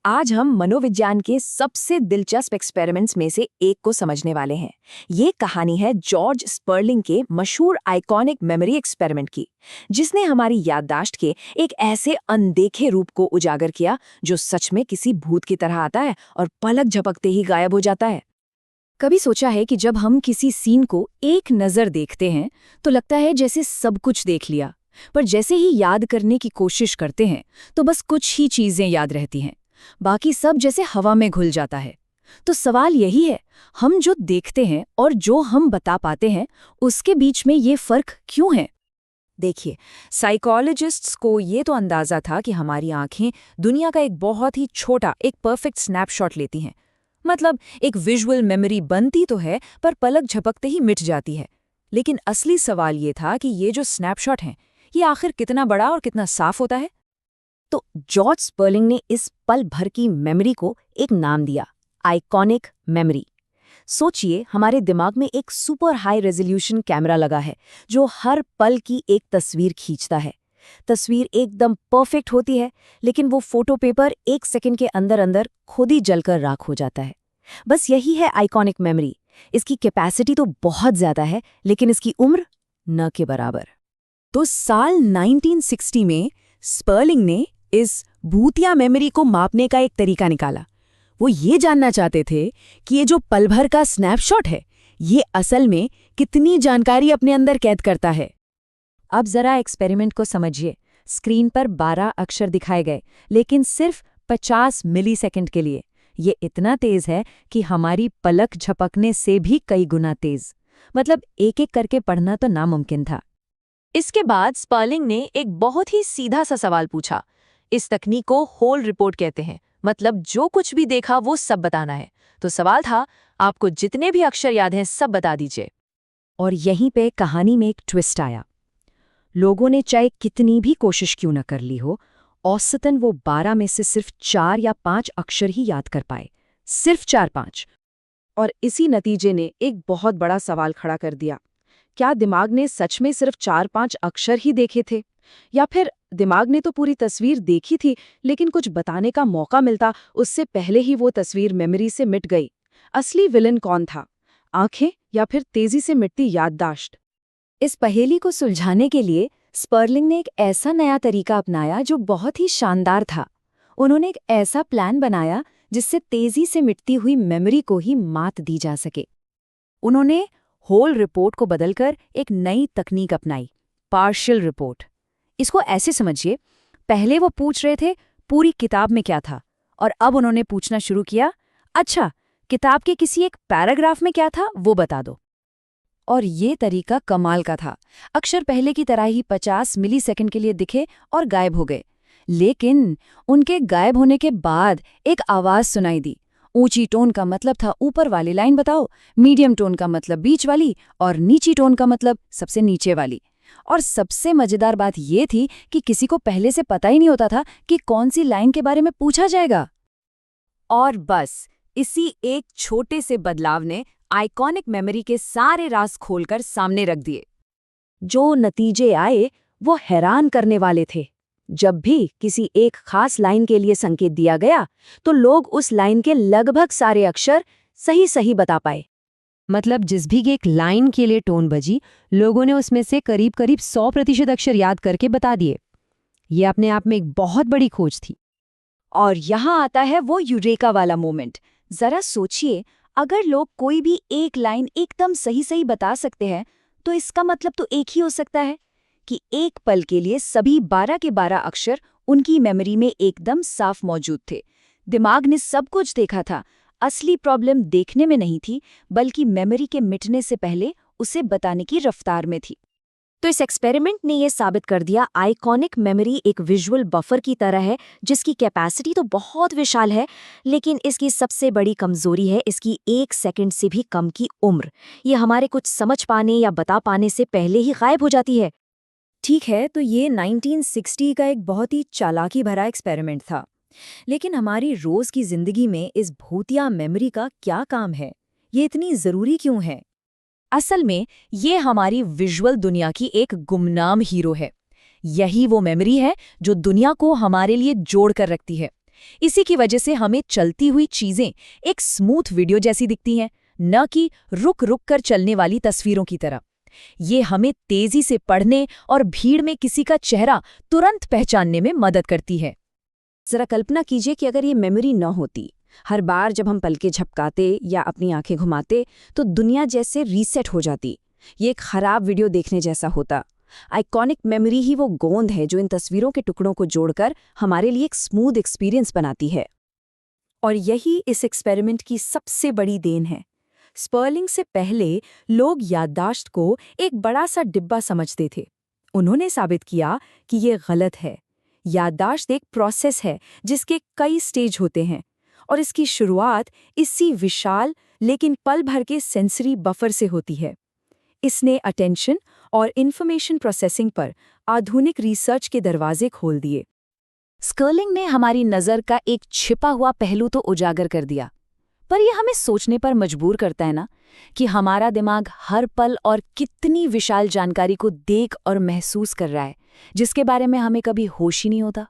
आज हम मनोविज्ञान के सबसे दिलचस्प एक्सपेरिमेंट्स में से एक को समझने वाले हैं। ये कहानी है जॉर्ज स्पर्लिंग के मशहूर आइकॉनिक मेमोरी एक्सपेरिमेंट की, जिसने हमारी याददाश्त के एक ऐसे अनदेखे रूप को उजागर किया जो सच में किसी भूत की तरह आता है और पलक झपकते ही गायब हो जाता है। कभी सोचा है कि जब हम किसी सीन को एक नज़र देखते हैं तो लगता है जैसे सब कुछ देख लिया, पर जैसे ही याद करने की कोशिश करते हैं तो बस कुछ ही चीज़ें याद रहती हैं, बाकी सब जैसे हवा में घुल जाता है। तो सवाल यही है, हम जो देखते हैं और जो हम बता पाते हैं उसके बीच में ये फर्क क्यों है? देखिए, साइकोलॉजिस्ट्स को ये तो अंदाजा था कि हमारी आंखें दुनिया का एक बहुत ही छोटा, एक परफेक्ट स्नैपशॉट लेती हैं। मतलब एक विजुअल मेमोरी बनती तो है पर पलक झपकते ही मिट जाती है। लेकिन असली सवाल ये था कि ये जो स्नैपशॉट हैं, ये आखिर कितना बड़ा और कितना साफ होता है? तो जॉर्ज स्पर्लिंग ने इस पल भर की मेमोरी को एक नाम दिया, आइकॉनिक मेमोरी। सोचिए, हमारे दिमाग में एक सुपर हाई रेजोल्यूशन कैमरा लगा है जो हर पल की एक तस्वीर खींचता है। तस्वीर एकदम परफेक्ट होती है, लेकिन वो फोटो पेपर एक सेकंड के अंदर अंदर खुद ही जलकर राख हो जाता है। बस यही है आइकॉनिक मेमोरी। इसकी कैपेसिटी तो बहुत ज्यादा है, लेकिन इसकी उम्र न के बराबर। तो साल 1960 में स्पर्लिंग ने इस भूतिया मेमोरी को मापने का एक तरीका निकाला। वो ये जानना चाहते थे कि ये जो पल भर का स्नैपशॉट है, ये असल में कितनी जानकारी अपने अंदर कैद करता है। अब जरा एक्सपेरिमेंट को समझिए। स्क्रीन पर 12 अक्षर दिखाए गए, लेकिन सिर्फ 50 मिलीसेकंड के लिए। ये इतना तेज है कि हमारी पलक झपकने से भी कई गुना तेज। मतलब एक एक करके पढ़ना तो नामुमकिन था। इसके बाद स्पर्लिंग ने एक बहुत ही सीधा सा सवाल पूछा। इस तकनीक को होल रिपोर्ट कहते हैं, मतलब जो कुछ भी देखा वो सब बताना है। तो सवाल था, आपको जितने भी अक्षर याद हैं सब बता दीजिए। और यहीं पे कहानी में एक ट्विस्ट आया। लोगों ने चाहे कितनी भी कोशिश क्यों न कर ली हो, औसतन वो 12 में से सिर्फ 4 या 5 अक्षर ही याद कर पाए। सिर्फ 4-5। और इसी नतीजे ने एक बहुत बड़ा सवाल खड़ा कर दिया। क्या दिमाग ने सच में सिर्फ 4-5 अक्षर ही देखे थे, या फिर दिमाग ने तो पूरी तस्वीर देखी थी, लेकिन कुछ बताने का मौका मिलता उससे पहले ही वो तस्वीर मेमोरी से मिट गई? असली विलन कौन था, आंखें या फिर तेजी से मिटती याददाश्त? इस पहेली को सुलझाने के लिए स्पर्लिंग ने एक ऐसा नया तरीका अपनाया जो बहुत ही शानदार था। उन्होंने एक ऐसा प्लान बनाया जिससे तेजी से मिटती हुई मेमोरी को ही मात दी जा सके। उन्होंने होल रिपोर्ट को बदलकर एक नई तकनीक अपनाई, पार्शियल रिपोर्ट। इसको ऐसे समझिए, पहले वो पूछ रहे थे पूरी किताब में क्या था, और अब उन्होंने पूछना शुरू किया, अच्छा किताब के किसी एक पैराग्राफ में क्या था वो बता दो। और ये तरीका कमाल का था। अक्षर पहले की तरह ही 50 मिलीसेकंड के लिए दिखे और गायब हो गए। लेकिन उनके गायब होने के बाद एक आवाज सुनाई दी। ऊंची टोन का मतलब था ऊपर वाली लाइन बताओ, मीडियम टोन का मतलब बीच वाली, और नीची टोन का मतलब सबसे नीचे वाली। और सबसे मजेदार बात ये थी कि किसी को पहले से पता ही नहीं होता था कि कौन सी लाइन के बारे में पूछा जाएगा। और बस इसी एक छोटे से बदलाव ने आइकॉनिक मेमोरी के सारे राज खोलकर सामने रख दिए। जो नतीजे आए वो हैरान करने वाले थे। जब भी किसी एक खास लाइन के लिए संकेत दिया गया तो लोग उस लाइन के लगभग सारे अक्षर सही सही बता पाए। मतलब जिस भी एक लाइन के लिए टोन बजी, लोगों ने उसमें से करीब करीब 100% अक्षर याद करके बता दिए। ये अपने आप में एक बहुत बड़ी खोज थी। और यहाँ आता है वो यूरेका वाला मोमेंट। जरा सोचिए, अगर लोग कोई भी एक लाइन एकदम सही सही बता सकते हैं तो इसका मतलब तो एक ही हो सकता है कि एक पल के लिए सभी 12 के 12 अक्षर उनकी मेमोरी में एकदम साफ मौजूद थे। दिमाग ने सब कुछ देखा था। असली प्रॉब्लम देखने में नहीं थी, बल्कि मेमोरी के मिटने से पहले उसे बताने की रफ्तार में थी। तो इस एक्सपेरिमेंट ने यह साबित कर दिया, आइकॉनिक मेमोरी एक विजुअल बफर की तरह है जिसकी कैपेसिटी तो बहुत विशाल है, लेकिन इसकी सबसे बड़ी कमजोरी है इसकी 1 सेकंड से भी कम की उम्र। ये हमारे कुछ समझ पाने या बता पाने से पहले ही गायब हो जाती है। ठीक है, तो ये 1960 का एक बहुत ही चालाकी भरा एक्सपेरिमेंट था, लेकिन हमारी रोज की जिंदगी में इस भूतिया मेमोरी का क्या काम है? ये इतनी जरूरी क्यों है? असल में ये हमारी विजुअल दुनिया की एक गुमनाम हीरो है। यही वो मेमोरी है जो दुनिया को हमारे लिए जोड़ कर रखती है। इसी की वजह से हमें चलती हुई चीजें एक स्मूथ वीडियो जैसी दिखती हैं, न कि रुक रुक कर चलने वाली तस्वीरों की तरह। ये हमें तेजी से पढ़ने और भीड़ में किसी का चेहरा तुरंत पहचानने में मदद करती है। जरा कल्पना कीजिए कि अगर ये मेमोरी न होती, हर बार जब हम पलकें झपकाते या अपनी आंखें घुमाते तो दुनिया जैसे रीसेट हो जाती। ये एक खराब वीडियो देखने जैसा होता। आइकॉनिक मेमोरी ही वो गोंद है जो इन तस्वीरों के टुकड़ों को जोड़कर हमारे लिए एक स्मूथ एक्सपीरियंस बनाती है। और यही इस एक्सपेरिमेंट की सबसे बड़ी देन है। स्पर्लिंग से पहले लोग याददाश्त को एक बड़ा सा डिब्बा समझते थे। उन्होंने साबित किया कि ये गलत है। याददाश्त एक प्रोसेस है जिसके कई स्टेज होते हैं, और इसकी शुरुआत इसी विशाल लेकिन पल भर के सेंसरी बफर से होती है। इसने अटेंशन और इन्फॉर्मेशन प्रोसेसिंग पर आधुनिक रिसर्च के दरवाजे खोल दिए। स्कर्लिंग ने हमारी नज़र का एक छिपा हुआ पहलू तो उजागर कर दिया, पर यह हमें सोचने पर मजबूर करता है ना कि हमारा दिमाग हर पल और कितनी विशाल जानकारी को देख और महसूस कर रहा है, जिसके बारे में हमें कभी होश ही नहीं होता।